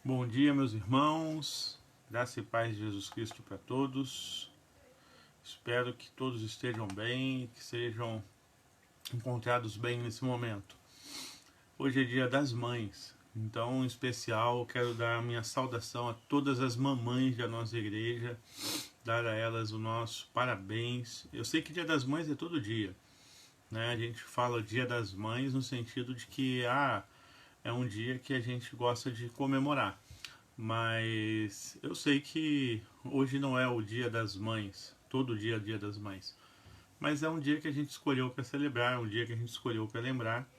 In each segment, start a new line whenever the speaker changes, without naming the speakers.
Bom dia, meus irmãos, graça e paz de Jesus Cristo para todos. Espero que todos estejam bem, que sejam encontrados bem nesse momento. Hoje é dia das mães, então em especial quero dar a minha saudação a todas as mamães da nossa igreja, dar a elas o nosso parabéns. Eu sei que dia das mães é todo dia, né? A gente fala dia das mães no sentido de que é um dia que a gente gosta de comemorar. Mas eu sei que hoje não é o dia das mães, todo dia é o dia das mães. Mas é um dia que a gente escolheu para celebrar, é um dia que a gente escolheu para lembrar.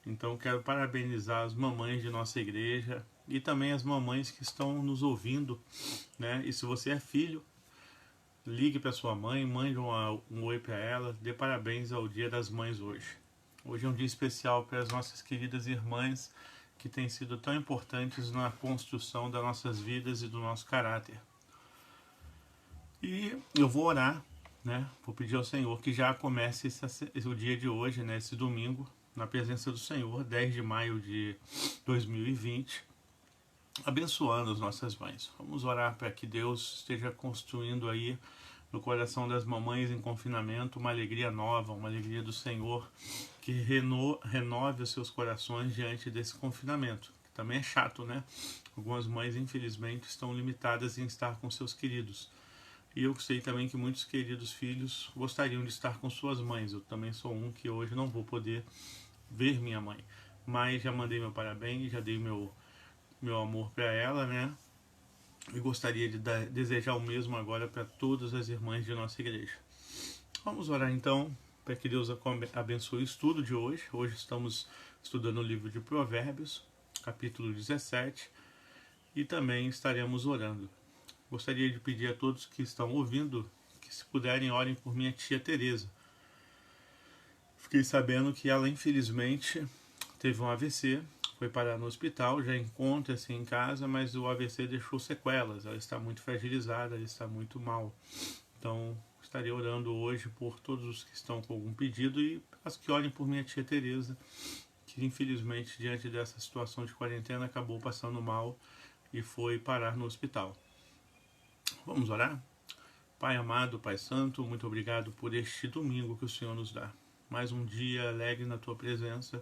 Então quero parabenizar as mamães de nossa igreja e também as mamães que estão nos ouvindo, né? E se você é filho, ligue para sua mãe, mande um oi para ela, dê parabéns ao Dia das Mães hoje. Hoje é um dia especial para as nossas queridas irmãs que têm sido tão importantes na construção das nossas vidas e do nosso caráter. E eu vou orar, né? Vou pedir ao Senhor que já comece o dia de hoje, né? Esse domingo, na presença do Senhor, 10 de maio de 2020, abençoando as nossas mães. Vamos orar para que Deus esteja construindo aí no coração das mamães em confinamento uma alegria nova, uma alegria do Senhor que renove os seus corações diante desse confinamento, que também é chato, né? Algumas mães, infelizmente, estão limitadas em estar com seus queridos. E eu sei também que muitos queridos filhos gostariam de estar com suas mães. Eu também sou um que hoje não vou poder ver minha mãe. Mas já mandei meu parabéns, já dei meu amor para ela, né? E gostaria de desejar o mesmo agora para todas as irmãs de nossa igreja. Vamos orar então, para que Deus abençoe o estudo de hoje. Hoje estamos estudando o livro de Provérbios, capítulo 17, e também estaremos orando. Gostaria de pedir a todos que estão ouvindo que, se puderem, orem por minha tia Teresa. Fiquei sabendo que ela, infelizmente, teve um AVC, foi parar no hospital, já encontra-se em casa, mas o AVC deixou sequelas. Ela está muito fragilizada, ela está muito mal. Então, estarei orando hoje por todos os que estão com algum pedido e as que orem por minha tia Teresa, que infelizmente, diante dessa situação de quarentena, acabou passando mal e foi parar no hospital. Vamos orar? Pai amado, Pai santo, muito obrigado por este domingo que o Senhor nos dá. Mais um dia alegre na Tua presença,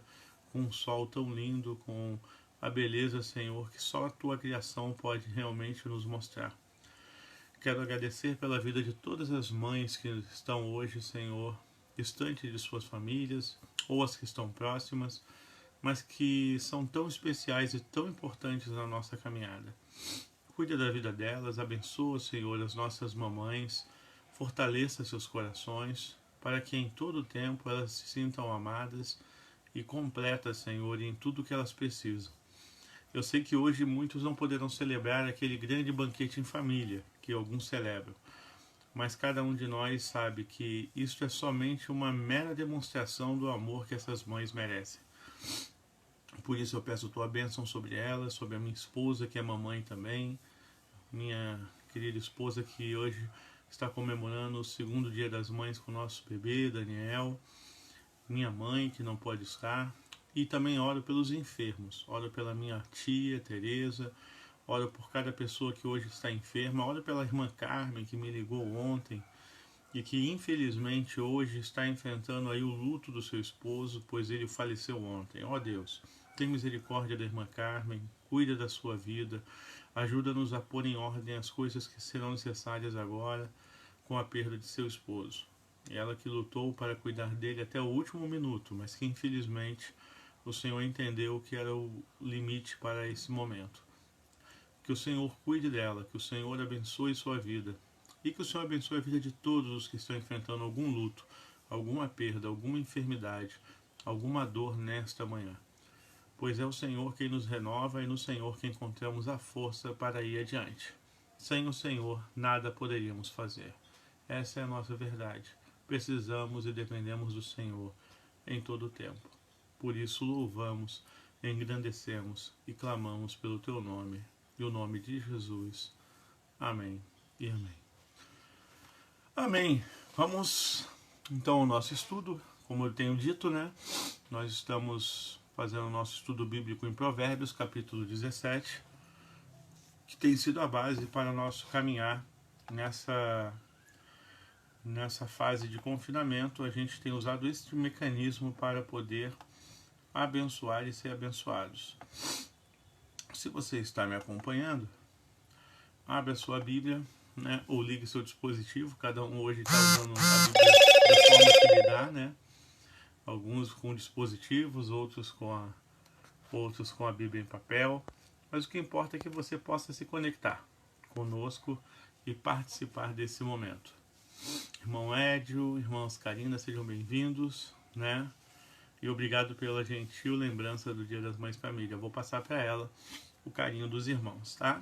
com um sol tão lindo, com a beleza, Senhor, que só a Tua criação pode realmente nos mostrar. Quero agradecer pela vida de todas as mães que estão hoje, Senhor, distantes de suas famílias, ou as que estão próximas, mas que são tão especiais e tão importantes na nossa caminhada. Cuida da vida delas, abençoa, Senhor, as nossas mamães, fortaleça seus corações, para que em todo o tempo elas se sintam amadas e completas, Senhor, em tudo que elas precisam. Eu sei que hoje muitos não poderão celebrar aquele grande banquete em família, que alguns celebram, mas cada um de nós sabe que isto é somente uma mera demonstração do amor que essas mães merecem. Por isso eu peço tua bênção sobre elas, sobre a minha esposa, que é mamãe também, minha querida esposa que hoje está comemorando o segundo dia das mães com o nosso bebê, Daniel, minha mãe que não pode estar, e também oro pelos enfermos, oro pela minha tia Teresa, oro por cada pessoa que hoje está enferma, oro pela irmã Carmen que me ligou ontem e que infelizmente hoje está enfrentando aí o luto do seu esposo, pois ele faleceu ontem. Ó Deus, tem misericórdia da irmã Carmen, cuida da sua vida, ajuda-nos a pôr em ordem as coisas que serão necessárias agora com a perda de seu esposo. Ela que lutou para cuidar dele até o último minuto, mas que infelizmente o Senhor entendeu que era o limite para esse momento. Que o Senhor cuide dela, que o Senhor abençoe sua vida e que o Senhor abençoe a vida de todos os que estão enfrentando algum luto, alguma perda, alguma enfermidade, alguma dor nesta manhã. Pois é o Senhor quem nos renova e no Senhor que encontramos a força para ir adiante. Sem o Senhor, nada poderíamos fazer. Essa é a nossa verdade. Precisamos e dependemos do Senhor em todo o tempo. Por isso louvamos, engrandecemos e clamamos pelo Teu nome, e o nome de Jesus. Amém e amém. Amém. Vamos então ao nosso estudo. Como eu tenho dito, né? Nós estamos fazendo o nosso estudo bíblico em Provérbios, capítulo 17. que tem sido a base para o nosso caminhar nessa fase de confinamento. A gente tem usado esse mecanismo para poder abençoar e ser abençoados. Se você está me acompanhando, abra sua Bíblia, né, ou ligue seu dispositivo. Cada um hoje está usando a Bíblia da forma que lhe dá, né? Alguns com dispositivos, outros com a Bíblia em papel. Mas o que importa é que você possa se conectar conosco e participar desse momento. Irmão Édio, irmãos Karina, sejam bem-vindos, né? E obrigado pela gentil lembrança do Dia das Mães Família. Eu vou passar para ela o carinho dos irmãos, tá?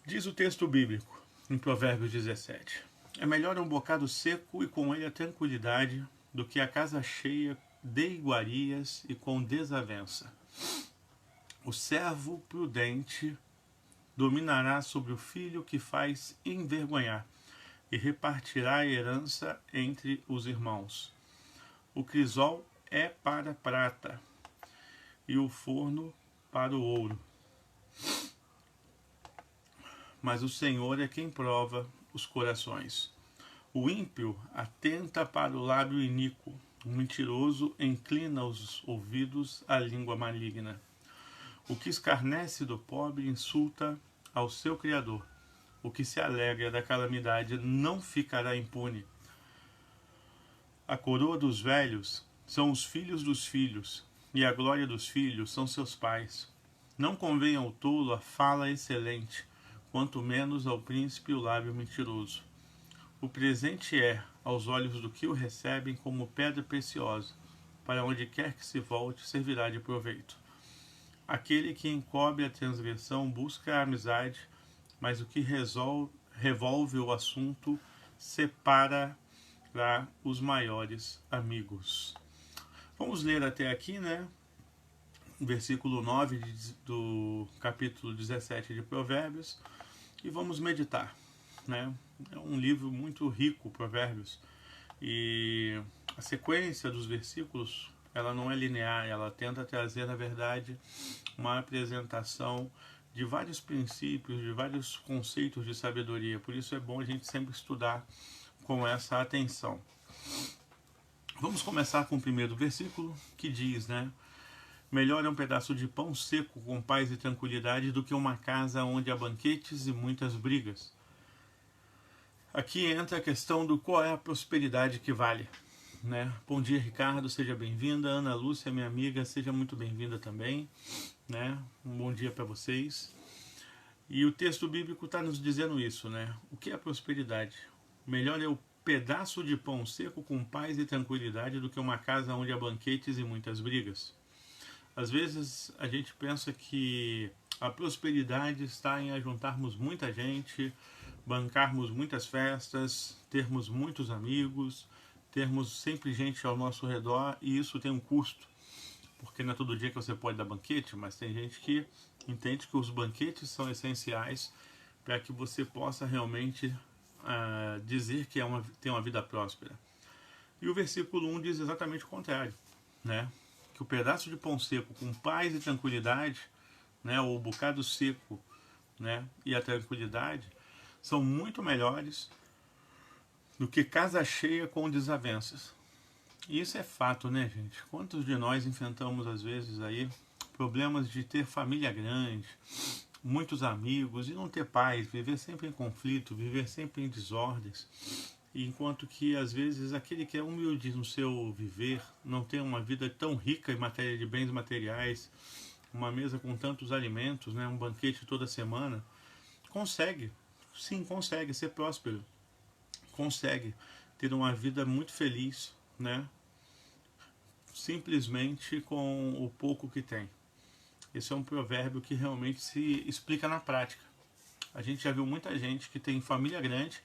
Diz o texto bíblico, em Provérbios 17: é melhor um bocado seco e com ele a tranquilidade do que a casa cheia de iguarias e com desavença. O servo prudente dominará sobre o filho que faz envergonhar e repartirá a herança entre os irmãos. O crisol é para a prata e o forno para o ouro. Mas o Senhor é quem prova os corações. O ímpio atenta para o lábio iníquo, o mentiroso inclina os ouvidos à língua maligna. O que escarnece do pobre insulta ao seu Criador. O que se alegra da calamidade não ficará impune. A coroa dos velhos são os filhos dos filhos, e a glória dos filhos são seus pais. Não convém ao tolo a fala excelente, quanto menos ao príncipe o lábio mentiroso. O presente é, aos olhos do que o recebem, como pedra preciosa, para onde quer que se volte, servirá de proveito. Aquele que encobre a transgressão busca a amizade, mas o que revolve o assunto separa os maiores amigos. Vamos ler até aqui, né? O versículo 9 do capítulo 17 de Provérbios, e vamos meditar, né? É um livro muito rico, Provérbios, e a sequência dos versículos, ela não é linear, ela tenta trazer, na verdade, uma apresentação de vários princípios, de vários conceitos de sabedoria. Por isso é bom a gente sempre estudar com essa atenção. Vamos começar com o primeiro versículo, que diz, né? Melhor é um pedaço de pão seco com paz e tranquilidade do que uma casa onde há banquetes e muitas brigas. Aqui entra a questão do qual é a prosperidade que vale, né? Bom dia, Ricardo, seja bem-vinda. Ana Lúcia, minha amiga, seja muito bem-vinda também, né? Um bom dia para vocês. E o texto bíblico está nos dizendo isso, né? O que é a prosperidade? Melhor é o pedaço de pão seco com paz e tranquilidade do que uma casa onde há banquetes e muitas brigas. Às vezes a gente pensa que a prosperidade está em ajuntarmos muita gente, bancarmos muitas festas, termos muitos amigos, termos sempre gente ao nosso redor, e isso tem um custo, porque não é todo dia que você pode dar banquete, mas tem gente que entende que os banquetes são essenciais para que você possa realmente dizer que tem uma vida próspera. E o versículo 1 diz exatamente o contrário, né? Que o pedaço de pão seco com paz e tranquilidade, né, ou o bocado seco, né, e a tranquilidade são muito melhores do que casa cheia com desavenças. E isso é fato, né, gente? Quantos de nós enfrentamos às vezes aí problemas de ter família grande, muitos amigos e não ter paz, viver sempre em conflito, viver sempre em desordens. Enquanto que às vezes aquele que é humilde no seu viver, não tem uma vida tão rica em matéria de bens materiais, uma mesa com tantos alimentos, né, um banquete toda semana, consegue ser próspero, consegue ter uma vida muito feliz, né, simplesmente com o pouco que tem. Esse é um provérbio que realmente se explica na prática. A gente já viu muita gente que tem família grande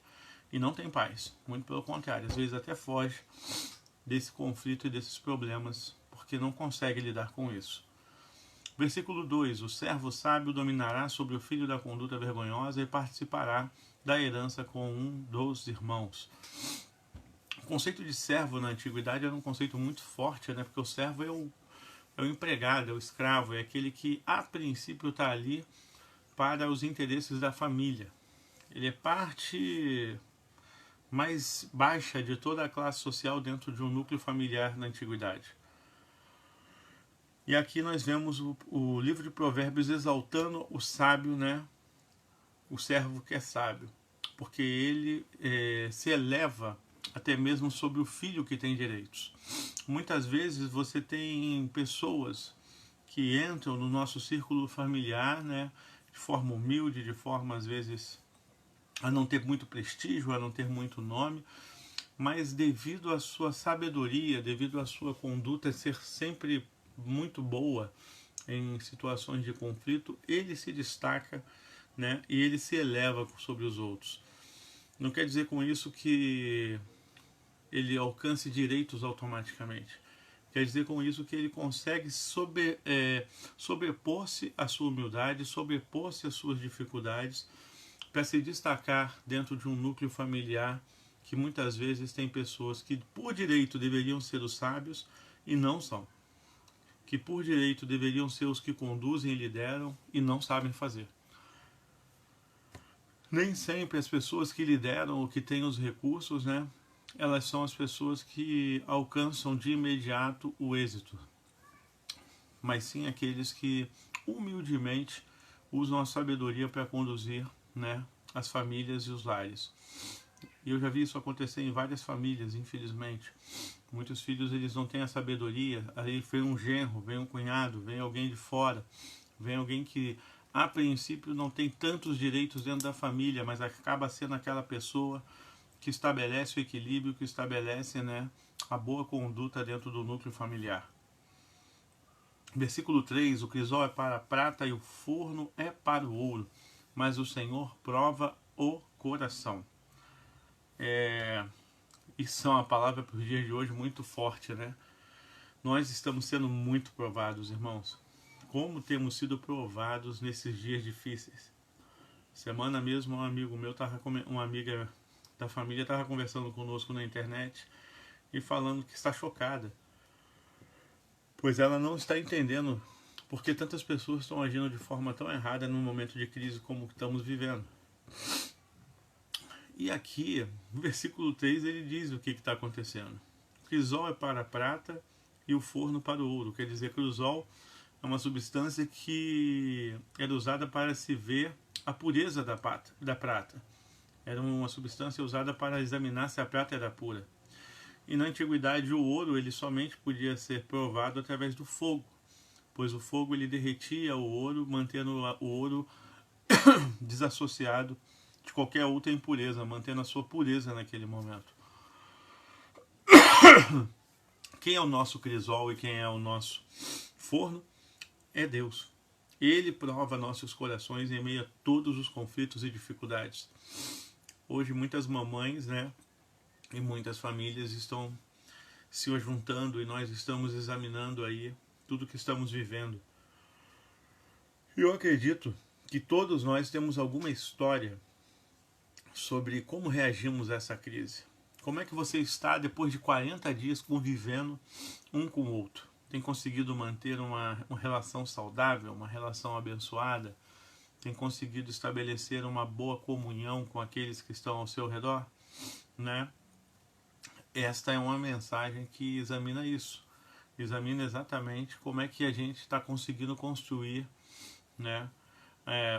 e não tem paz. Muito pelo contrário, às vezes até foge desse conflito e desses problemas, porque não consegue lidar com isso. Versículo 2: o servo sábio dominará sobre o filho da conduta vergonhosa e participará da herança com um dos irmãos. O conceito de servo na antiguidade era um conceito muito forte, né? Porque o servo é o empregado, é o escravo, é aquele que a princípio está ali para os interesses da família. Ele é parte mais baixa de toda a classe social dentro de um núcleo familiar na antiguidade. E aqui nós vemos o livro de Provérbios exaltando o sábio, né? O servo que é sábio, porque ele se eleva até mesmo sobre o filho que tem direitos. Muitas vezes você tem pessoas que entram no nosso círculo familiar, né? De forma humilde, de forma às vezes a não ter muito prestígio, a não ter muito nome, mas devido à sua sabedoria, devido à sua conduta ser sempre muito boa em situações de conflito, ele se destaca, né, e ele se eleva sobre os outros. Não quer dizer com isso que ele alcance direitos automaticamente. Quer dizer com isso que ele consegue sobrepor-se à sua humildade, sobrepor-se às suas dificuldades, para se destacar dentro de um núcleo familiar que muitas vezes tem pessoas que por direito deveriam ser os sábios e não são. Que por direito deveriam ser os que conduzem e lideram e não sabem fazer. Nem sempre as pessoas que lideram ou que têm os recursos, né, elas são as pessoas que alcançam de imediato o êxito, mas sim aqueles que humildemente usam a sabedoria para conduzir, né, as famílias e os lares. E eu já vi isso acontecer em várias famílias, infelizmente. Muitos filhos eles não têm a sabedoria, aí vem um genro, vem um cunhado, vem alguém de fora, vem alguém que a princípio não tem tantos direitos dentro da família, mas acaba sendo aquela pessoa que estabelece o equilíbrio, que estabelece, né, a boa conduta dentro do núcleo familiar. Versículo 3, o crisol é para a prata e o forno é para o ouro, mas o Senhor prova o coração. Isso é uma palavra para os dias de hoje muito forte, né? Nós estamos sendo muito provados, irmãos. Como temos sido provados nesses dias difíceis. Semana mesmo, um amigo meu, uma amiga da família estava conversando conosco na internet e falando que está chocada, pois ela não está entendendo por que tantas pessoas estão agindo de forma tão errada num momento de crise como que estamos vivendo. E aqui, no versículo 3, ele diz o que está acontecendo. O crisol é para a prata e o forno para o ouro. Quer dizer, crisol é uma substância que era usada para se ver a pureza da prata. Era uma substância usada para examinar se a prata era pura. E na antiguidade o ouro ele somente podia ser provado através do fogo, pois o fogo ele derretia o ouro, mantendo o ouro desassociado de qualquer outra impureza, mantendo a sua pureza naquele momento. Quem é o nosso crisol e quem é o nosso forno? É Deus. Ele prova nossos corações em meio a todos os conflitos e dificuldades. Hoje muitas mamães, né, e muitas famílias estão se juntando e nós estamos examinando aí tudo que estamos vivendo. E eu acredito que todos nós temos alguma história sobre como reagimos a essa crise. Como é que você está depois de 40 dias convivendo um com o outro? Tem conseguido manter uma relação saudável, uma relação abençoada? Tem conseguido estabelecer uma boa comunhão com aqueles que estão ao seu redor, né? Esta é uma mensagem que examina isso. Examina exatamente como é que a gente está conseguindo construir, né,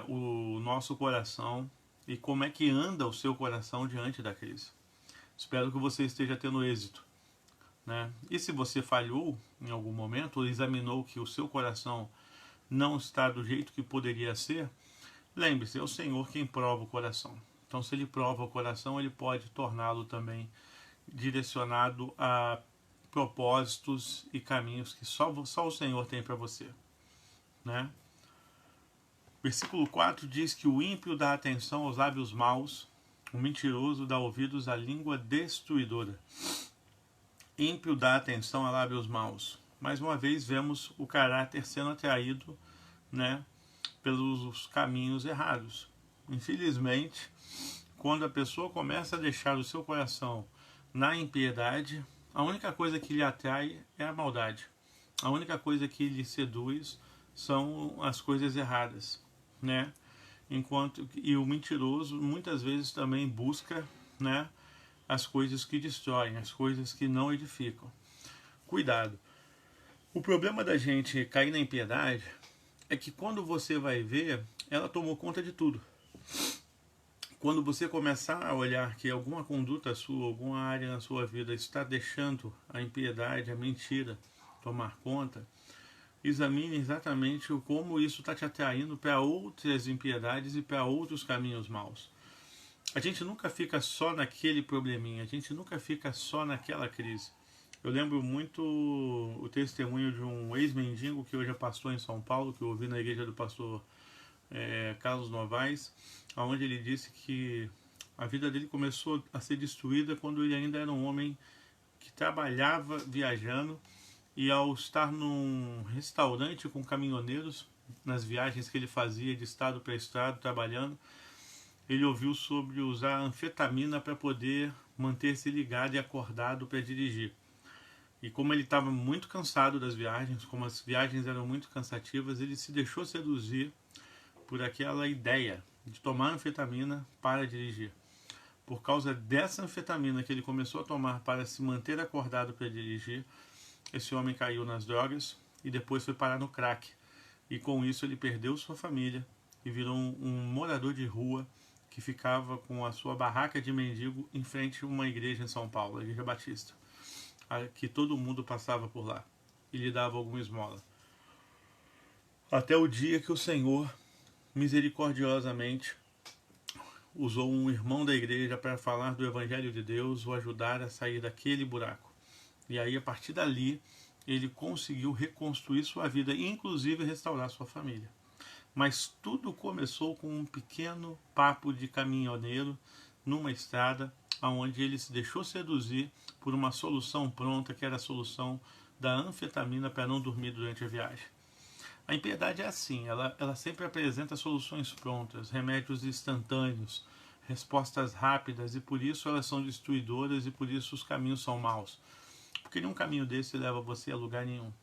o nosso coração e como é que anda o seu coração diante da crise. Espero que você esteja tendo êxito, né? E se você falhou em algum momento ou examinou que o seu coração não está do jeito que poderia ser, lembre-se, é o Senhor quem prova o coração. Então, se Ele prova o coração, Ele pode torná-lo também direcionado a propósitos e caminhos que só o Senhor tem para você, né? Versículo 4 diz que o ímpio dá atenção aos lábios maus, o mentiroso dá ouvidos à língua destruidora. Ímpio dá atenção a lábios maus. Mais uma vez vemos o caráter sendo atraído, né, pelos caminhos errados. Infelizmente, quando a pessoa começa a deixar o seu coração na impiedade, a única coisa que lhe atrai é a maldade. A única coisa que lhe seduz são as coisas erradas, né? E o mentiroso muitas vezes também busca, né, as coisas que destroem, as coisas que não edificam. Cuidado. O problema da gente cair na impiedade é que quando você vai ver, ela tomou conta de tudo. Quando você começar a olhar que alguma conduta sua, alguma área na sua vida está deixando a impiedade, a mentira tomar conta, examine exatamente como isso está te atraindo para outras impiedades e para outros caminhos maus. A gente nunca fica só naquele probleminha, a gente nunca fica só naquela crise. Eu lembro muito o testemunho de um ex-mendigo que hoje é pastor em São Paulo, que eu ouvi na igreja do pastor Carlos Novaes, onde ele disse que a vida dele começou a ser destruída quando ele ainda era um homem que trabalhava viajando, e ao estar num restaurante com caminhoneiros, nas viagens que ele fazia de estado para estado trabalhando, ele ouviu sobre usar anfetamina para poder manter-se ligado e acordado para dirigir. E como ele estava muito cansado das viagens, como as viagens eram muito cansativas, ele se deixou seduzir por aquela ideia de tomar anfetamina para dirigir. Por causa dessa anfetamina que ele começou a tomar para se manter acordado para dirigir, esse homem caiu nas drogas e depois foi parar no crack. E com isso ele perdeu sua família e virou um morador de rua que ficava com a sua barraca de mendigo em frente a uma igreja em São Paulo, a Igreja Batista, que todo mundo passava por lá e lhe dava alguma esmola. Até o dia que o Senhor, misericordiosamente, usou um irmão da igreja para falar do Evangelho de Deus, o ajudar a sair daquele buraco. E aí, a partir dali, ele conseguiu reconstruir sua vida e, inclusive, restaurar sua família. Mas tudo começou com um pequeno papo de caminhoneiro numa estrada, onde ele se deixou seduzir por uma solução pronta, que era a solução da anfetamina para não dormir durante a viagem. A impiedade é assim, ela sempre apresenta soluções prontas, remédios instantâneos, respostas rápidas, e por isso elas são destruidoras e por isso os caminhos são maus. Porque nenhum caminho desse leva você a lugar nenhum.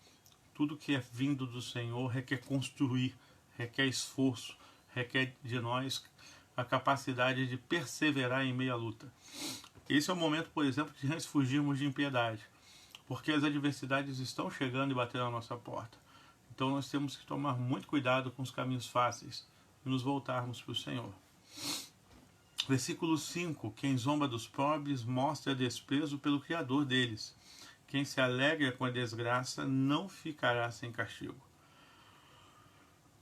Tudo que é vindo do Senhor requer construir, requer esforço, requer de nós a capacidade de perseverar em meio à luta. Esse é o momento, por exemplo, de nós fugirmos de impiedade, porque as adversidades estão chegando e batendo na nossa porta. Então nós temos que tomar muito cuidado com os caminhos fáceis e nos voltarmos para o Senhor. Versículo 5. Quem zomba dos pobres mostra desprezo pelo Criador deles. Quem se alegra com a desgraça não ficará sem castigo.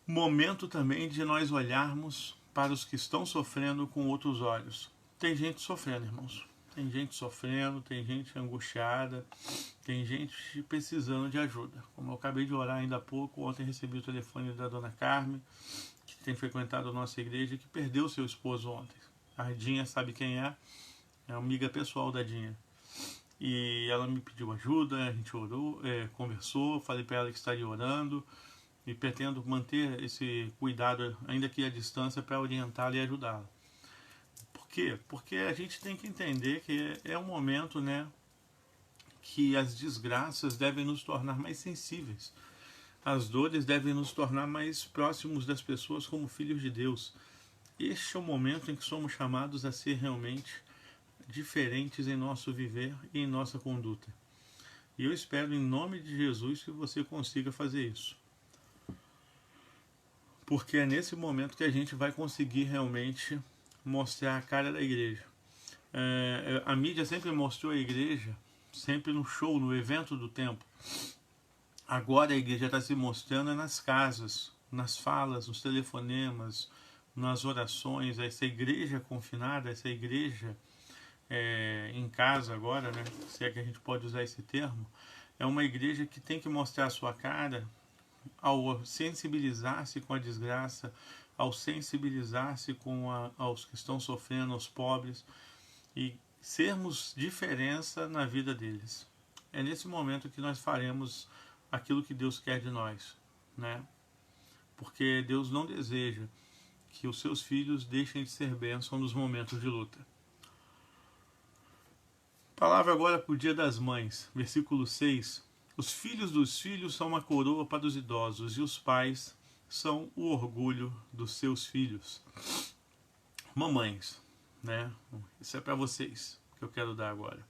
Momento também de nós olharmos para os que estão sofrendo com outros olhos. Tem gente sofrendo, irmãos. Tem gente sofrendo, tem gente angustiada, tem gente precisando de ajuda. Como eu acabei de orar ainda há pouco, ontem recebi o telefone da dona Carmen, que tem frequentado a nossa igreja, que perdeu seu esposo ontem. A Dinha sabe quem é amiga pessoal da Dinha. E ela me pediu ajuda, a gente orou, conversou, falei para ela que estaria orando e pretendo manter esse cuidado, ainda que à distância, para orientá-la e ajudá-la. Por quê? Porque a gente tem que entender que é um momento, né, que as desgraças devem nos tornar mais sensíveis. As dores devem nos tornar mais próximos das pessoas como filhos de Deus. Este é o momento em que somos chamados a ser realmente diferentes em nosso viver e em nossa conduta. E eu espero, em nome de Jesus, que você consiga fazer isso. Porque é nesse momento que a gente vai conseguir realmente mostrar a cara da igreja. A mídia sempre mostrou a igreja, sempre no show, no evento do tempo. Agora a igreja está se mostrando nas casas, nas falas, nos telefonemas, nas orações. Essa igreja confinada, essa igreja em casa agora, né, se é que a gente pode usar esse termo, é uma igreja que tem que mostrar a sua cara ao sensibilizar-se com a desgraça, ao sensibilizar-se com aos que estão sofrendo, aos pobres, e sermos diferença na vida deles. É nesse momento que nós faremos aquilo que Deus quer de nós, né? Porque Deus não deseja que os seus filhos deixem de ser bênção nos momentos de luta. Palavra agora para o Dia das Mães, versículo 6. Os filhos dos filhos são uma coroa para os idosos, e os pais são o orgulho dos seus filhos. Mamães, né? Isso é para vocês que eu quero dar agora.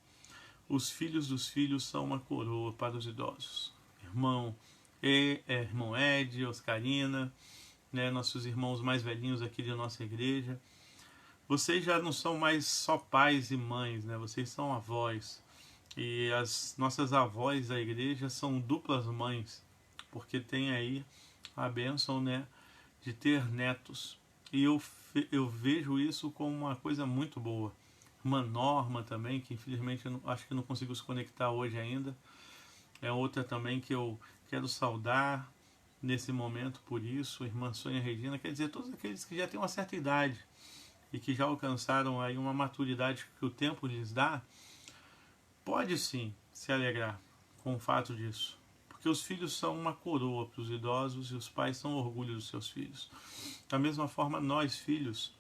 Os filhos dos filhos são uma coroa para os idosos. Irmão Ed, Oscarina, né? Nossos irmãos mais velhinhos aqui de nossa igreja. Vocês já não são mais só pais e mães, né? Vocês são avós. E as nossas avós da igreja são duplas mães, porque tem aí a bênção, né, de ter netos. E eu vejo isso como uma coisa muito boa. Uma Norma também, que infelizmente eu acho que não consigo se conectar hoje ainda. É outra também que eu quero saudar nesse momento por isso. Irmã Sônia Regina, quer dizer, todos aqueles que já têm uma certa idade e que já alcançaram aí uma maturidade que o tempo lhes dá, pode sim se alegrar com o fato disso. Porque os filhos são uma coroa para os idosos e os pais são orgulho dos seus filhos. Da mesma forma, nós, filhos,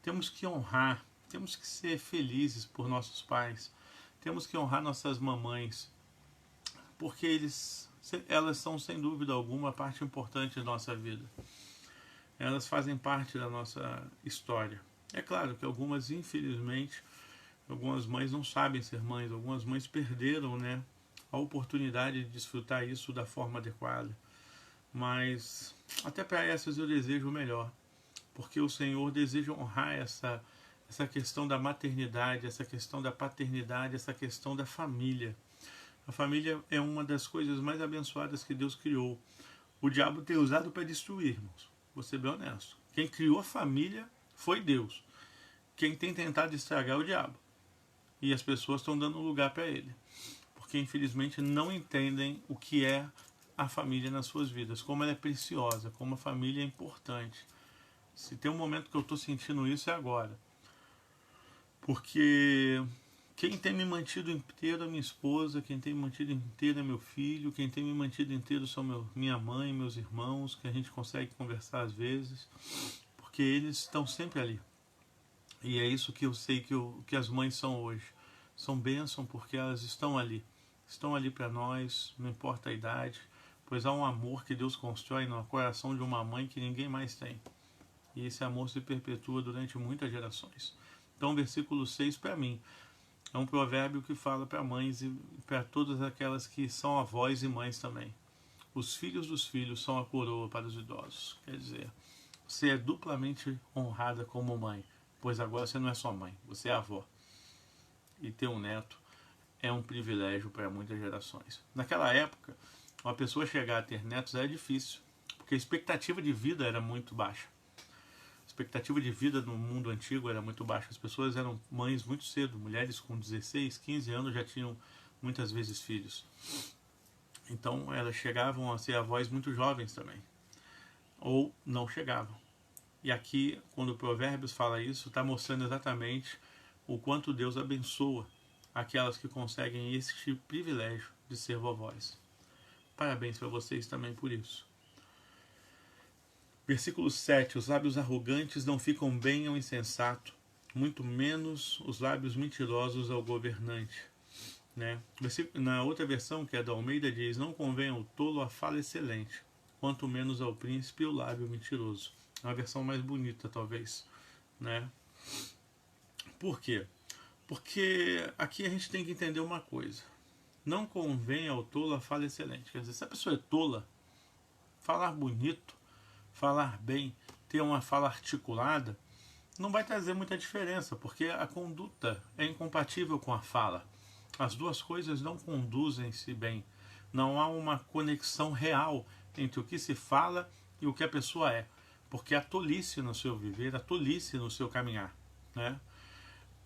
temos que honrar, temos que ser felizes por nossos pais, temos que honrar nossas mamães, porque elas são, sem dúvida alguma, parte importante da nossa vida. Elas fazem parte da nossa história. É claro que algumas, infelizmente, algumas mães não sabem ser mães, algumas mães perderam, né, a oportunidade de desfrutar isso da forma adequada. Mas até para essas eu desejo o melhor, porque o Senhor deseja honrar essa questão da maternidade, essa questão da paternidade, essa questão da família. A família é uma das coisas mais abençoadas que Deus criou. O diabo tem usado para destruir, irmãos. Vou ser bem honesto. Quem criou a família foi Deus. Quem tem tentado estragar é o diabo. E as pessoas estão dando lugar para ele. Porque infelizmente não entendem o que é a família nas suas vidas. Como ela é preciosa, como a família é importante. Se tem um momento que eu estou sentindo isso é agora. Porque quem tem me mantido inteiro é minha esposa, quem tem me mantido inteiro é meu filho, quem tem me mantido inteiro são minha mãe, meus irmãos, que a gente consegue conversar às vezes, porque eles estão sempre ali. E é isso que eu sei que as mães são hoje. São bênção porque elas estão ali para nós, não importa a idade, pois há um amor que Deus constrói no coração de uma mãe que ninguém mais tem. E esse amor se perpetua durante muitas gerações. Então o versículo 6 para mim é um provérbio que fala para mães e para todas aquelas que são avós e mães também. Os filhos dos filhos são a coroa para os idosos. Quer dizer, você é duplamente honrada como mãe, pois agora você não é só mãe, você é avó. E ter um neto é um privilégio para muitas gerações. Naquela época, uma pessoa chegar a ter netos era difícil, porque a expectativa de vida era muito baixa. A expectativa de vida no mundo antigo era muito baixa. As pessoas eram mães muito cedo. Mulheres com 16, 15 anos já tinham muitas vezes filhos. Então elas chegavam a ser avós muito jovens também. Ou não chegavam. E aqui, quando o Provérbios fala isso, está mostrando exatamente o quanto Deus abençoa aquelas que conseguem este privilégio de ser vovós. Parabéns para vocês também por isso. Versículo 7. Os lábios arrogantes não ficam bem ao insensato, muito menos os lábios mentirosos ao governante. Né? Na outra versão, que é da Almeida, diz: não convém ao tolo a fala excelente, quanto menos ao príncipe o lábio mentiroso. É uma versão mais bonita, talvez. Né? Por quê? Porque aqui a gente tem que entender uma coisa. Não convém ao tolo a fala excelente. Quer dizer, se a pessoa é tola, falar bonito, falar bem, ter uma fala articulada, não vai trazer muita diferença, porque a conduta é incompatível com a fala. As duas coisas não conduzem-se bem. Não há uma conexão real entre o que se fala e o que a pessoa é, porque há tolice no seu viver, há tolice no seu caminhar. Né?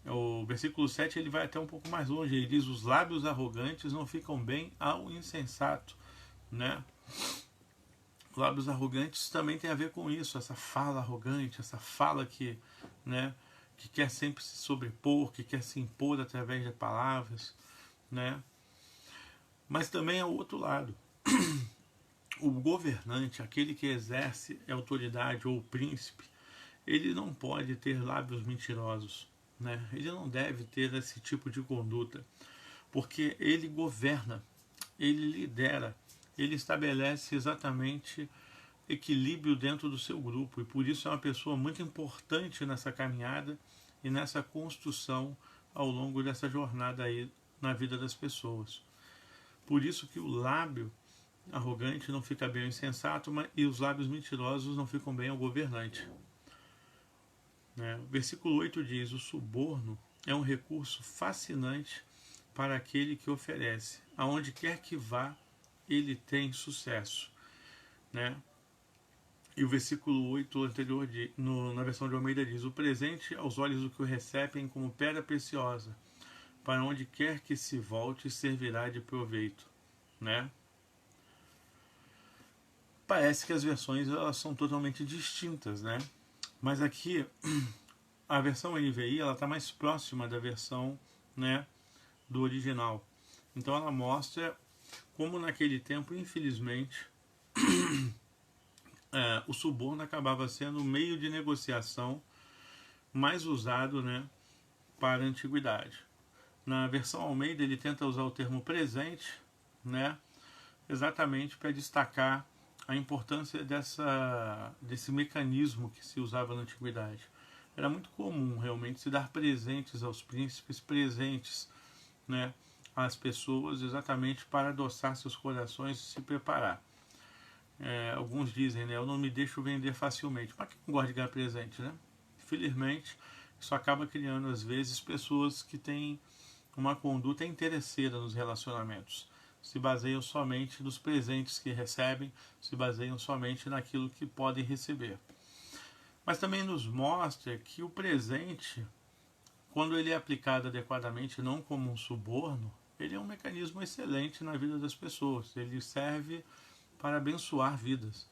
O versículo 7 ele vai até um pouco mais longe. Ele diz: os lábios arrogantes não ficam bem ao insensato. Né? Lábios arrogantes também tem a ver com isso, essa fala arrogante, essa fala que quer sempre se sobrepor, que quer se impor através de palavras, né? Mas também é o outro lado. O governante, aquele que exerce autoridade, ou o príncipe, ele não pode ter lábios mentirosos, né? Ele não deve ter esse tipo de conduta, porque ele governa, ele lidera, ele estabelece exatamente equilíbrio dentro do seu grupo, e por isso é uma pessoa muito importante nessa caminhada e nessa construção ao longo dessa jornada aí na vida das pessoas. Por isso que o lábio arrogante não fica bem ao insensato, e os lábios mentirosos não ficam bem ao governante. Né? O versículo 8 diz: o suborno é um recurso fascinante para aquele que oferece. Aonde quer que vá, ele tem sucesso. Né? E o versículo 8 anterior, na versão de Almeida, diz: o presente aos olhos do que o recebem como pedra preciosa, para onde quer que se volte servirá de proveito. Né? Parece que as versões elas são totalmente distintas, né? Mas aqui a versão NVI ela está mais próxima da versão, né, do original. Então ela mostra como naquele tempo, infelizmente, o suborno acabava sendo o meio de negociação mais usado, né, para a antiguidade. Na versão Almeida ele tenta usar o termo presente, né, exatamente para destacar a importância desse mecanismo que se usava na antiguidade. Era muito comum realmente se dar presentes aos príncipes, presentes, né, às pessoas, exatamente para adoçar seus corações e se preparar. Alguns dizem, né, eu não me deixo vender facilmente. Mas quem não gosta de ganhar presente, né? Infelizmente, isso acaba criando às vezes pessoas que têm uma conduta interesseira nos relacionamentos. Se baseiam somente nos presentes que recebem, se baseiam somente naquilo que podem receber. Mas também nos mostra que o presente, quando ele é aplicado adequadamente, não como um suborno, ele é um mecanismo excelente na vida das pessoas. Ele serve para abençoar vidas.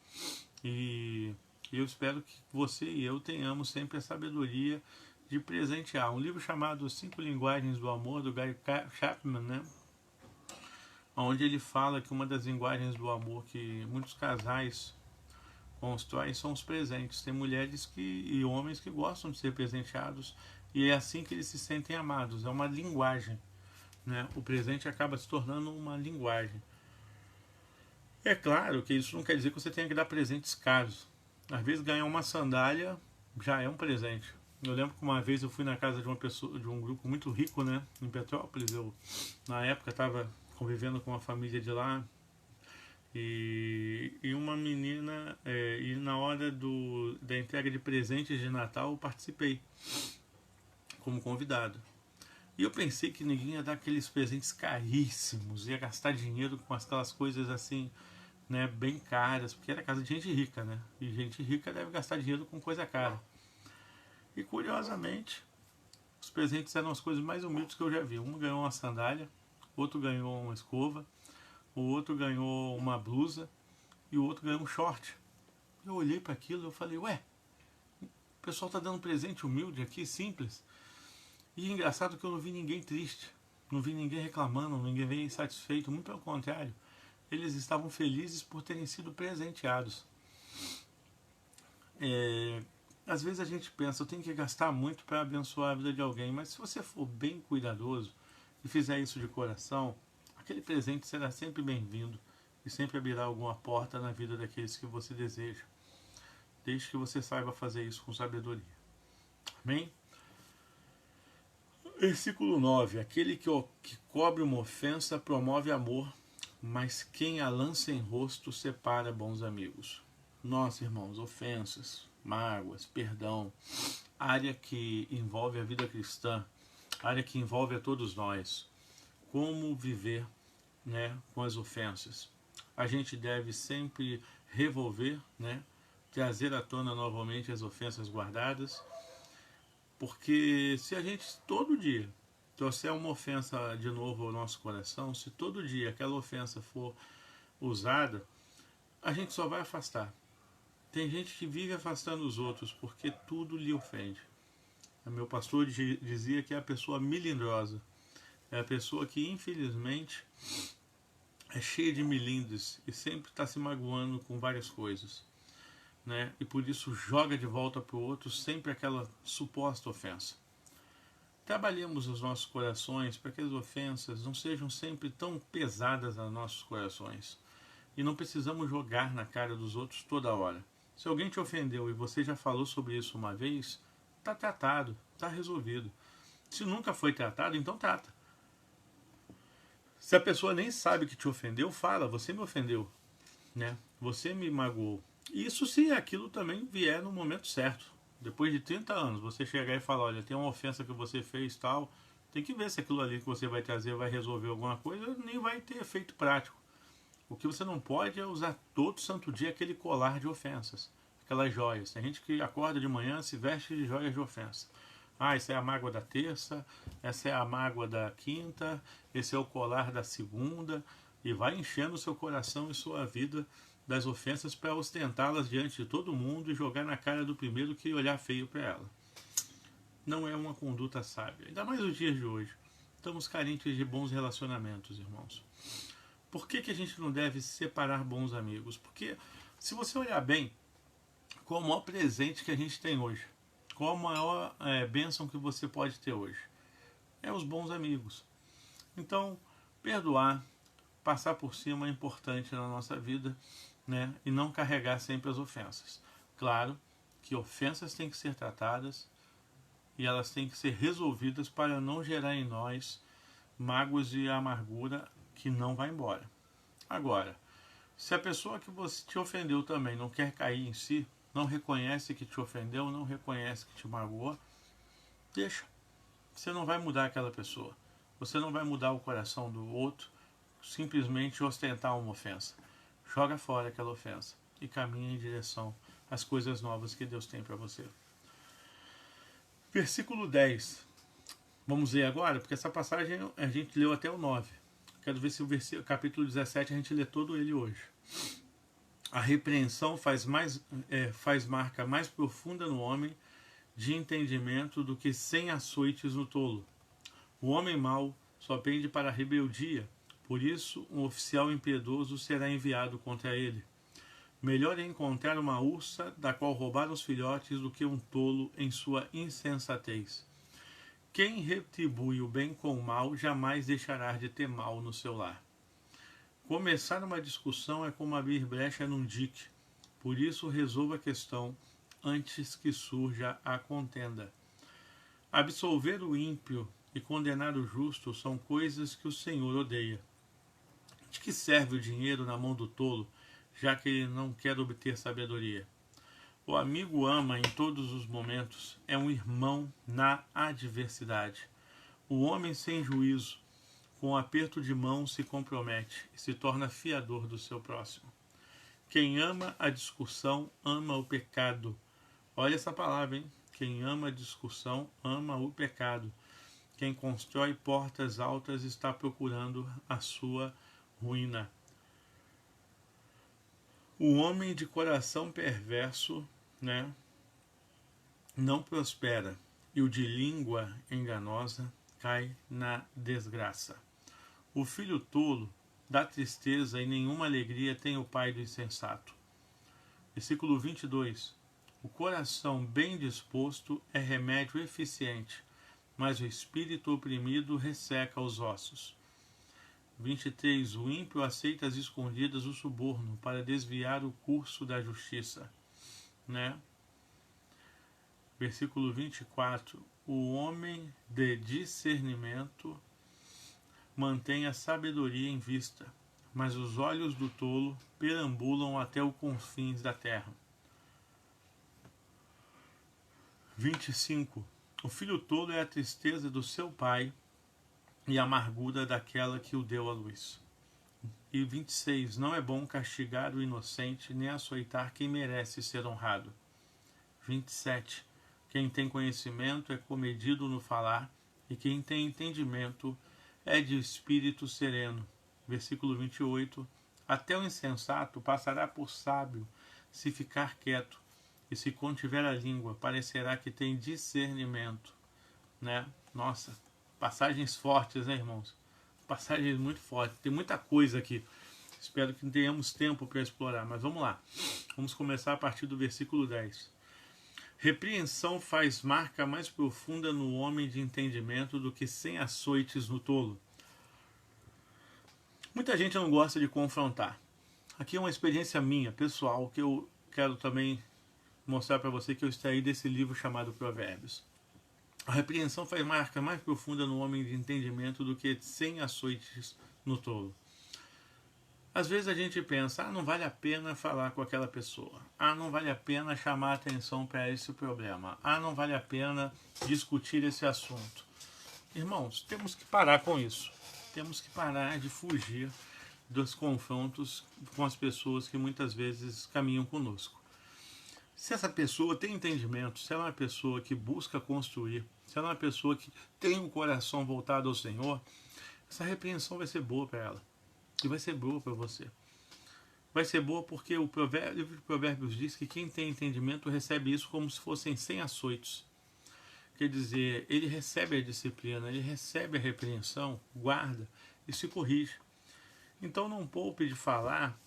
E eu espero que você e eu tenhamos sempre a sabedoria de presentear. Um livro chamado 5 Linguagens do Amor, do Gary Chapman, né? Onde ele fala que uma das linguagens do amor que muitos casais constroem são os presentes. Tem mulheres e homens que gostam de ser presenteados, e é assim que eles se sentem amados. É uma linguagem, né? O presente acaba se tornando uma linguagem. É claro que isso não quer dizer que você tenha que dar presentes caros. Às vezes ganhar uma sandália já é um presente. Eu lembro que uma vez eu fui na casa de uma pessoa, de um grupo muito rico, né, em Petrópolis. Eu na época estava convivendo com uma família de lá, e uma menina, e na hora da entrega de presentes de Natal eu participei como convidado. E eu pensei que ninguém ia dar aqueles presentes caríssimos, ia gastar dinheiro com aquelas coisas assim, né, bem caras, porque era casa de gente rica, né? E gente rica deve gastar dinheiro com coisa cara. E curiosamente, os presentes eram as coisas mais humildes que eu já vi. Um ganhou uma sandália, outro ganhou uma escova, o outro ganhou uma blusa e o outro ganhou um short. Eu olhei para aquilo e eu falei, ué, o pessoal tá dando presente humilde aqui, simples. E engraçado que eu não vi ninguém triste, não vi ninguém reclamando, ninguém veio insatisfeito, muito pelo contrário. Eles estavam felizes por terem sido presenteados. Às vezes a gente pensa, eu tenho que gastar muito para abençoar a vida de alguém, mas se você for bem cuidadoso e fizer isso de coração, aquele presente será sempre bem-vindo e sempre abrirá alguma porta na vida daqueles que você deseja, desde que você saiba fazer isso com sabedoria. Amém? Versículo 9. Aquele que cobre uma ofensa promove amor, mas quem a lança em rosto separa bons amigos. Nossa, irmãos, ofensas, mágoas, perdão, área que envolve a vida cristã, área que envolve a todos nós. Como viver, né, com as ofensas? A gente deve sempre revolver, né, trazer à tona novamente as ofensas guardadas, porque se a gente todo dia trouxer uma ofensa de novo ao nosso coração, se todo dia aquela ofensa for usada, a gente só vai afastar. Tem gente que vive afastando os outros porque tudo lhe ofende. O meu pastor dizia que é a pessoa melindrosa. É a pessoa que infelizmente é cheia de melindres e sempre está se magoando com várias coisas, né? E por isso joga de volta para o outro sempre aquela suposta ofensa. Trabalhemos os nossos corações para que as ofensas não sejam sempre tão pesadas aos nossos corações. e não precisamos jogar na cara dos outros toda hora. Se alguém te ofendeu e você já falou sobre isso uma vez, está tratado, está resolvido. Se nunca foi tratado, então trata. Se a pessoa nem sabe que te ofendeu, fala, você me ofendeu, né? Você me magoou. Isso se aquilo também vier no momento certo. Depois de 30 anos, você chegar e falar, olha, tem uma ofensa que você fez tal, tem que ver se aquilo ali que você vai trazer vai resolver alguma coisa, nem vai ter efeito prático. O que você não pode é usar todo santo dia aquele colar de ofensas, aquelas joias. Tem gente que acorda de manhã, se veste de joias de ofensa. Ah, essa é a mágoa da terça, essa é a mágoa da quinta, esse é o colar da segunda, e vai enchendo o seu coração e sua vida das ofensas para ostentá-las diante de todo mundo e jogar na cara do primeiro que olhar feio para ela. Não é uma conduta sábia, ainda mais nos dias de hoje. Estamos carentes de bons relacionamentos, irmãos. Por que a gente não deve separar bons amigos? Porque se você olhar bem, qual o maior presente que a gente tem hoje? Qual a maior bênção que você pode ter hoje? É os bons amigos. Então, perdoar, passar por cima é importante na nossa vida, né? E não carregar sempre as ofensas. Claro que ofensas têm que ser tratadas e elas têm que ser resolvidas para não gerar em nós mágoas e amargura que não vai embora. Agora, se a pessoa que você te ofendeu também não quer cair em si, não reconhece que te ofendeu, não reconhece que te magoou, deixa. Você não vai mudar aquela pessoa. Você não vai mudar o coração do outro simplesmente ostentar uma ofensa. Joga fora aquela ofensa e caminha em direção às coisas novas que Deus tem para você. Versículo 10. Vamos ler agora, porque essa passagem a gente leu até o 9. Quero ver se o capítulo 17 a gente lê todo ele hoje. A repreensão faz marca mais profunda no homem de entendimento do que 100 açoites no tolo. O homem mau só pende para a rebeldia, por isso um oficial impiedoso será enviado contra ele. Melhor é encontrar uma ursa da qual roubar os filhotes do que um tolo em sua insensatez. Quem retribui o bem com o mal jamais deixará de ter mal no seu lar. Começar uma discussão é como abrir brecha num dique, por isso resolva a questão antes que surja a contenda. Absolver o ímpio e condenar o justo são coisas que o Senhor odeia. De que serve o dinheiro na mão do tolo, já que ele não quer obter sabedoria? O amigo ama em todos os momentos, é um irmão na adversidade. O homem sem juízo, com um aperto de mão, se compromete e se torna fiador do seu próximo. Quem ama a discussão, ama o pecado. Olha essa palavra, hein? Quem ama a discussão, ama o pecado. Quem constrói portas altas está procurando a sua ruína. O homem de coração perverso, né, não prospera, e o de língua enganosa cai na desgraça. O filho tolo dá tristeza e nenhuma alegria tem o pai do insensato. Versículo 22. O coração bem disposto é remédio eficiente, mas o espírito oprimido resseca os ossos. 23. O ímpio aceita às escondidas o suborno para desviar o curso da justiça. Né? Versículo 24. O homem de discernimento mantém a sabedoria em vista, mas os olhos do tolo perambulam até os confins da terra. 25. O filho tolo é a tristeza do seu pai e a amargura daquela que o deu à luz. E 26. Não é bom castigar o inocente, nem açoitar quem merece ser honrado. 27. Quem tem conhecimento é comedido no falar, e quem tem entendimento é de espírito sereno. Versículo 28. Até o insensato passará por sábio se ficar quieto, e se contiver a língua, parecerá que tem discernimento. Né? Nossa, passagens fortes, né, irmãos? Passagens muito fortes. Tem muita coisa aqui. Espero que tenhamos tempo para explorar, mas vamos lá. Vamos começar a partir do versículo 10. Repreensão faz marca mais profunda no homem de entendimento do que 100 açoites no tolo. Muita gente não gosta de confrontar. Aqui é uma experiência minha, pessoal, que eu quero também mostrar para você, que eu extraí desse livro chamado Provérbios. A repreensão faz marca mais profunda no homem de entendimento do que 100 açoites no tolo. Às vezes a gente pensa, não vale a pena falar com aquela pessoa. Não vale a pena chamar atenção para esse problema. Não vale a pena discutir esse assunto. Irmãos, temos que parar com isso. Temos que parar de fugir dos confrontos com as pessoas que muitas vezes caminham conosco. Se essa pessoa tem entendimento, se ela é uma pessoa que busca construir, se ela é uma pessoa que tem o coração voltado ao Senhor, essa repreensão vai ser boa para ela. E vai ser boa para você. Vai ser boa porque o livro de Provérbios diz que quem tem entendimento recebe isso como se fossem 100 açoites. Quer dizer, ele recebe a disciplina, ele recebe a repreensão, guarda e se corrige. Então não poupe de falar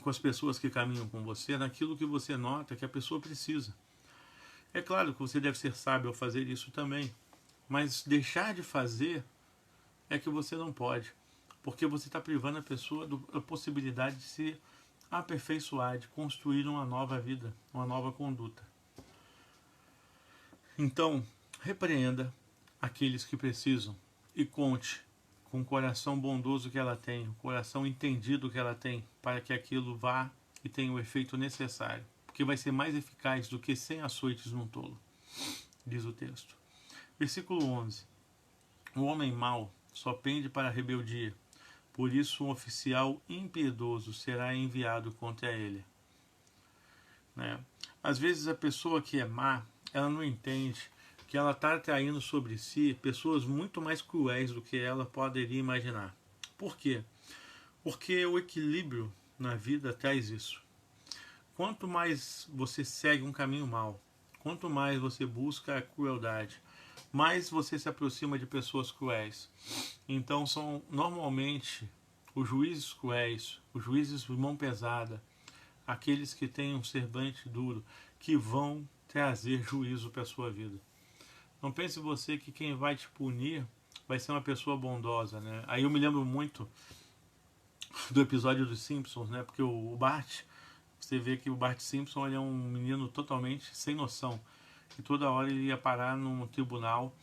com as pessoas que caminham com você naquilo que você nota que a pessoa precisa. É claro que você deve ser sábio ao fazer isso também, mas deixar de fazer é que você não pode. Porque você está privando a pessoa da possibilidade de se aperfeiçoar, de construir uma nova vida, uma nova conduta. Então, repreenda aqueles que precisam e conte com o coração bondoso que ela tem, o coração entendido que ela tem, para que aquilo vá e tenha o efeito necessário. Porque vai ser mais eficaz do que 100 açoites num tolo, diz o texto. Versículo 11. O homem mau só pende para a rebeldia. Por isso, um oficial impiedoso será enviado contra ele. Às vezes, a pessoa que é má, ela não entende que ela está atraindo sobre si pessoas muito mais cruéis do que ela poderia imaginar. Por quê? Porque o equilíbrio na vida traz isso. Quanto mais você segue um caminho mau, quanto mais você busca a crueldade, mais você se aproxima de pessoas cruéis. Então são normalmente os juízes cruéis, os juízes de mão pesada, aqueles que têm um semblante duro, que vão trazer juízo para a sua vida. Não pense você que quem vai te punir vai ser uma pessoa bondosa, né? Aí eu me lembro muito do episódio dos Simpsons, né? Porque o Bart, você vê que o Bart Simpson, ele é um menino totalmente sem noção, que toda hora ele ia parar num tribunal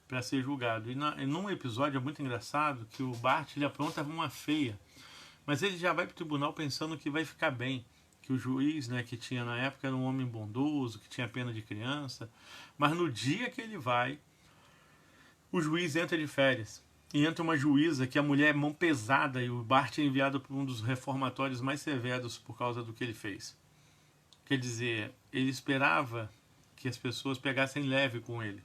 para ser julgado. E num episódio é muito engraçado que o Bart, ele apronta uma feia, mas ele já vai para o tribunal pensando que vai ficar bem, que o juiz, né, que tinha na época era um homem bondoso, que tinha pena de criança, mas no dia que ele vai, o juiz entra de férias. E entra uma juíza que a mulher é mão pesada, e o Bart é enviado para um dos reformatórios mais severos por causa do que ele fez. Quer dizer, ele esperava que as pessoas pegassem leve com ele,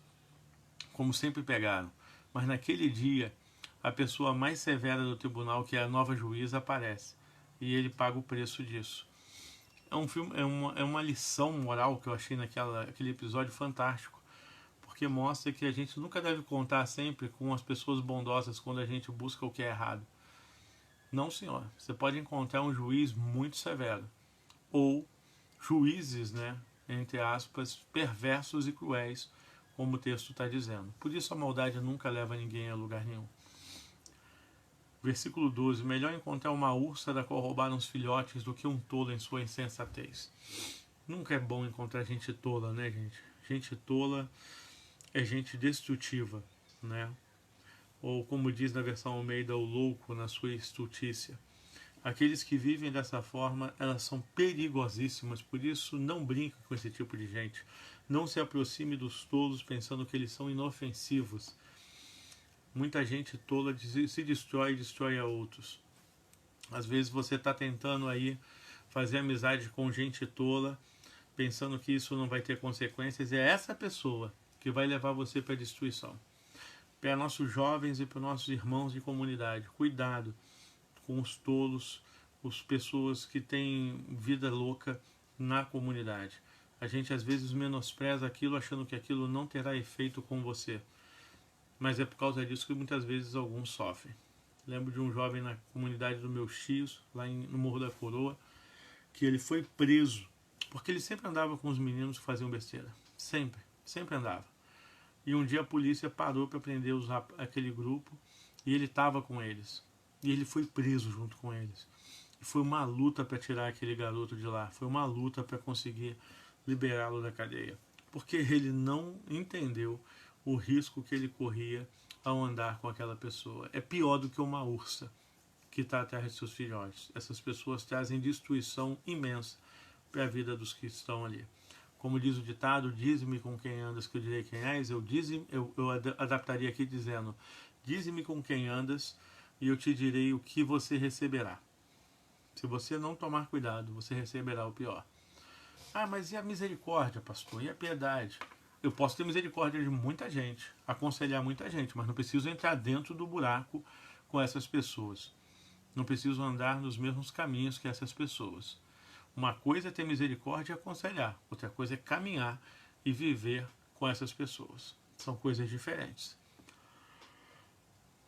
como sempre pegaram. Mas naquele dia, a pessoa mais severa do tribunal, que é a nova juíza, aparece. E ele paga o preço disso. É um filme, é uma lição moral que eu achei naquele episódio fantástico. Porque mostra que a gente nunca deve contar sempre com as pessoas bondosas quando a gente busca o que é errado. Não, senhor. Você pode encontrar um juiz muito severo. Ou juízes, né, entre aspas, perversos e cruéis, como o texto está dizendo. Por isso a maldade nunca leva ninguém a lugar nenhum. Versículo 12. Melhor encontrar uma ursa da qual roubaram os filhotes do que um tolo em sua insensatez. Nunca é bom encontrar gente tola, né, gente? Gente tola é gente destrutiva, né? Ou como diz na versão Almeida, o louco na sua estultícia. Aqueles que vivem dessa forma, elas são perigosíssimas, por isso não brinque com esse tipo de gente. Não se aproxime dos tolos pensando que eles são inofensivos. Muita gente tola se destrói e destrói a outros. Às vezes você está tentando aí fazer amizade com gente tola, pensando que isso não vai ter consequências, é essa pessoa que vai levar você para a destruição. Para nossos jovens e para nossos irmãos de comunidade, cuidado com os tolos, as pessoas que têm vida louca na comunidade. A gente às vezes menospreza aquilo achando que aquilo não terá efeito com você. Mas é por causa disso que muitas vezes alguns sofrem. Lembro de um jovem na comunidade dos meus tios, lá no Morro da Coroa, que ele foi preso, porque ele sempre andava com os meninos que faziam besteira. Sempre andava. E um dia a polícia parou para prender aquele grupo e ele estava com eles. E ele foi preso junto com eles. foi uma luta para tirar aquele garoto de lá, foi uma luta para conseguir liberá-lo da cadeia, porque ele não entendeu o risco que ele corria ao andar com aquela pessoa. É pior do que uma ursa que está atrás de seus filhotes. Essas pessoas trazem destruição imensa para a vida dos que estão ali. Como diz o ditado, dize-me com quem andas que eu direi quem és, eu adaptaria aqui dizendo, dize-me com quem andas e eu te direi o que você receberá. Se você não tomar cuidado, você receberá o pior. Ah, mas e a misericórdia, pastor? E a piedade? Eu posso ter misericórdia de muita gente, aconselhar muita gente, mas não preciso entrar dentro do buraco com essas pessoas. Não preciso andar nos mesmos caminhos que essas pessoas. Uma coisa é ter misericórdia e aconselhar, outra coisa é caminhar e viver com essas pessoas. São coisas diferentes.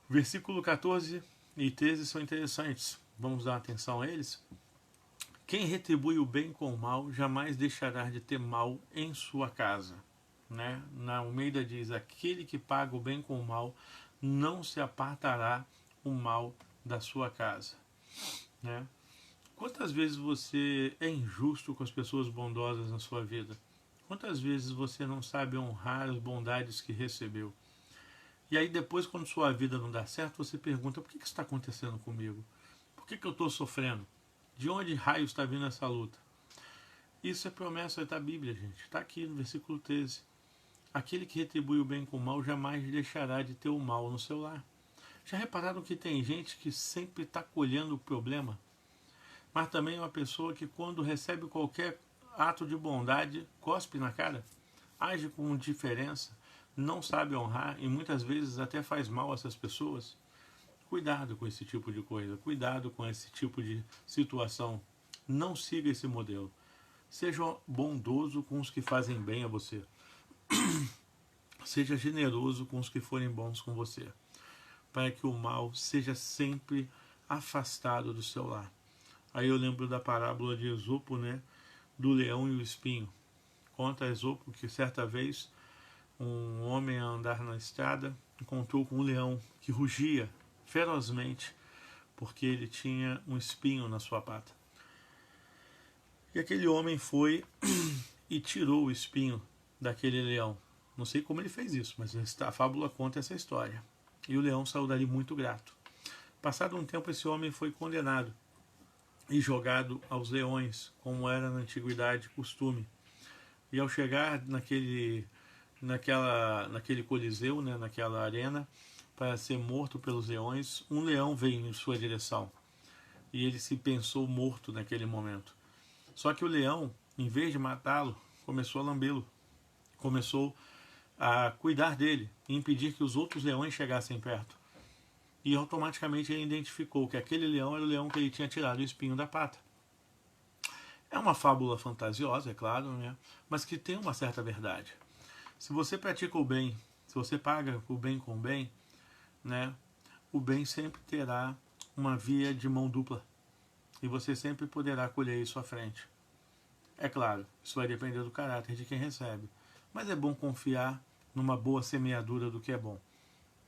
Versículo 14 e 13 são interessantes. Vamos dar atenção a eles. Quem retribui o bem com o mal jamais deixará de ter mal em sua casa. Né? Na Almeida diz, aquele que paga o bem com o mal não se apartará o mal da sua casa. Né? Quantas vezes você é injusto com as pessoas bondosas na sua vida? Quantas vezes você não sabe honrar as bondades que recebeu? E aí depois, quando sua vida não dá certo, você pergunta, por que isso está acontecendo comigo? Por que eu estou sofrendo? De onde raio está vindo essa luta? Isso é promessa da Bíblia, gente. Está aqui no versículo 13. Aquele que retribui o bem com o mal jamais deixará de ter o mal no seu lar. Já repararam que tem gente que sempre está colhendo o problema? Mas também é uma pessoa que quando recebe qualquer ato de bondade, cospe na cara, age com indiferença, não sabe honrar e muitas vezes até faz mal a essas pessoas. Cuidado com esse tipo de coisa, cuidado com esse tipo de situação. Não siga esse modelo. Seja bondoso com os que fazem bem a você. Seja generoso com os que forem bons com você, para que o mal seja sempre afastado do seu lar. Aí eu lembro da parábola de Esopo, né, do leão e o espinho. Conta Esopo que certa vez um homem a andar na estrada encontrou com um leão que rugia ferozmente porque ele tinha um espinho na sua pata. E aquele homem foi e tirou o espinho daquele leão. Não sei como ele fez isso, mas a fábula conta essa história. E o leão saiu dali muito grato. Passado um tempo, esse homem foi condenado e jogado aos leões, como era na antiguidade costume. E ao chegar naquele coliseu, né, naquela arena, para ser morto pelos leões, um leão veio em sua direção. E ele se pensou morto naquele momento. Só que o leão, em vez de matá-lo, começou a lambê-lo. Começou a cuidar dele e impedir que os outros leões chegassem perto. E automaticamente ele identificou que aquele leão era o leão que ele tinha tirado o espinho da pata. É uma fábula fantasiosa, é claro, né? Mas que tem uma certa verdade. Se você pratica o bem, se você paga o bem com o bem, né, o bem sempre terá uma via de mão dupla. E você sempre poderá colher isso à frente. É claro, isso vai depender do caráter de quem recebe. Mas é bom confiar numa boa semeadura do que é bom.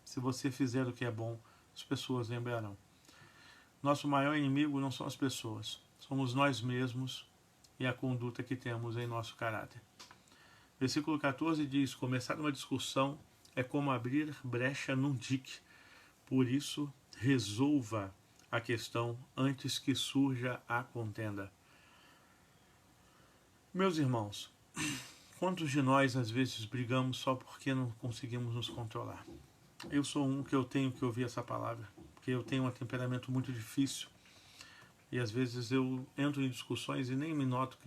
Se você fizer o que é bom, as pessoas lembrarão. Nosso maior inimigo não são as pessoas, somos nós mesmos e a conduta que temos em nosso caráter. Versículo 14 diz, começar uma discussão é como abrir brecha num dique. Por isso, resolva a questão antes que surja a contenda. Meus irmãos, quantos de nós às vezes brigamos só porque não conseguimos nos controlar? Eu sou um que eu tenho que ouvir essa palavra, porque eu tenho um temperamento muito difícil e às vezes eu entro em discussões e nem noto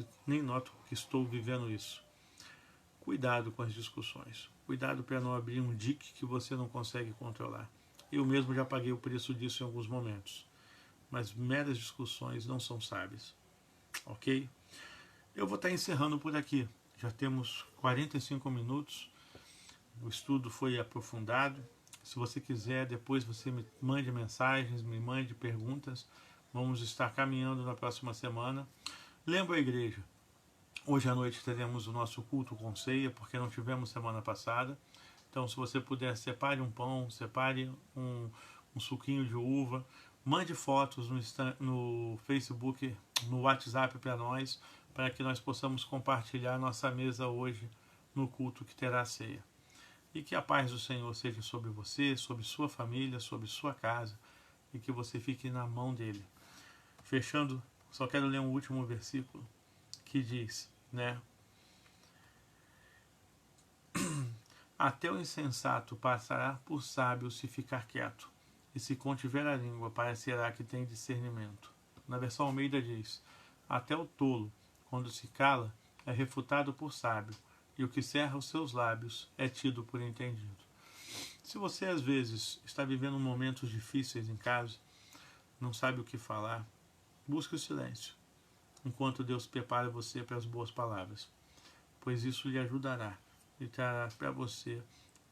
que estou vivendo isso. Cuidado com as discussões, cuidado para não abrir um dique que você não consegue controlar. Eu mesmo já paguei o preço disso em alguns momentos, mas meras discussões não são sábias, ok? Eu vou estar encerrando por aqui, já temos 45 minutos, o estudo foi aprofundado. Se você quiser, depois você me mande mensagens, me mande perguntas. Vamos estar caminhando na próxima semana. Lembra a igreja, hoje à noite teremos o nosso culto com ceia, porque não tivemos semana passada. Então, se você puder, separe um pão, separe um suquinho de uva, Mande fotos no Facebook, no WhatsApp para nós, para que nós possamos compartilhar nossa mesa hoje no culto que terá ceia. E que a paz do Senhor seja sobre você, sobre sua família, sobre sua casa, e que você fique na mão dele. Fechando, só quero ler um último versículo que diz, né? Até o insensato passará por sábio se ficar quieto, e se contiver a língua parecerá que tem discernimento. Na versão Almeida diz, até o tolo, quando se cala, é refutado por sábio, e o que cerra os seus lábios é tido por entendido. Se você às vezes está vivendo momentos difíceis em casa, não sabe o que falar, busque o silêncio, enquanto Deus prepara você para as boas palavras, pois isso lhe ajudará e trará para você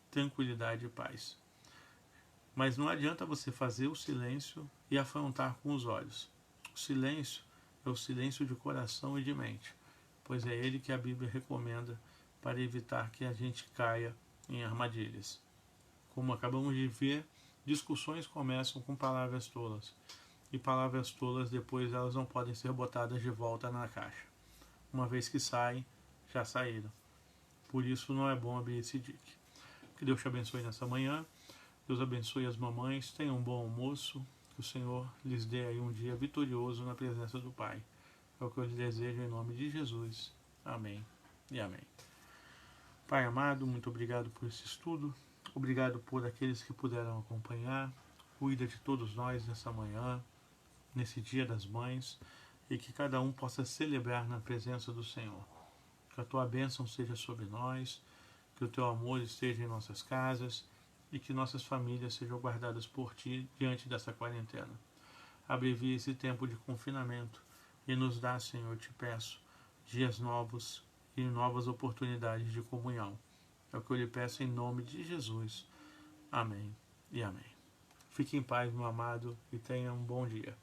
tranquilidade e paz. Mas não adianta você fazer o silêncio e afrontar com os olhos. O silêncio é o silêncio de coração e de mente, pois é ele que a Bíblia recomenda para evitar que a gente caia em armadilhas. Como acabamos de ver, discussões começam com palavras tolas, e palavras tolas depois elas não podem ser botadas de volta na caixa. Uma vez que saem, já saíram. Por isso não é bom abrir esse dique. Que Deus te abençoe nessa manhã. Deus abençoe as mamães. Tenham um bom almoço. Que o Senhor lhes dê aí um dia vitorioso na presença do Pai. É o que eu lhes desejo em nome de Jesus. Amém e amém. Pai amado, muito obrigado por esse estudo. Obrigado por aqueles que puderam acompanhar. Cuida de todos nós nessa manhã, nesse Dia das Mães, e que cada um possa celebrar na presença do Senhor. Que a tua bênção seja sobre nós, que o teu amor esteja em nossas casas e que nossas famílias sejam guardadas por ti diante dessa quarentena. Abrevia esse tempo de confinamento e nos dá, Senhor, te peço, dias novos e novas oportunidades de comunhão. É o que eu lhe peço em nome de Jesus. Amém e amém. Fique em paz, meu amado, e tenha um bom dia.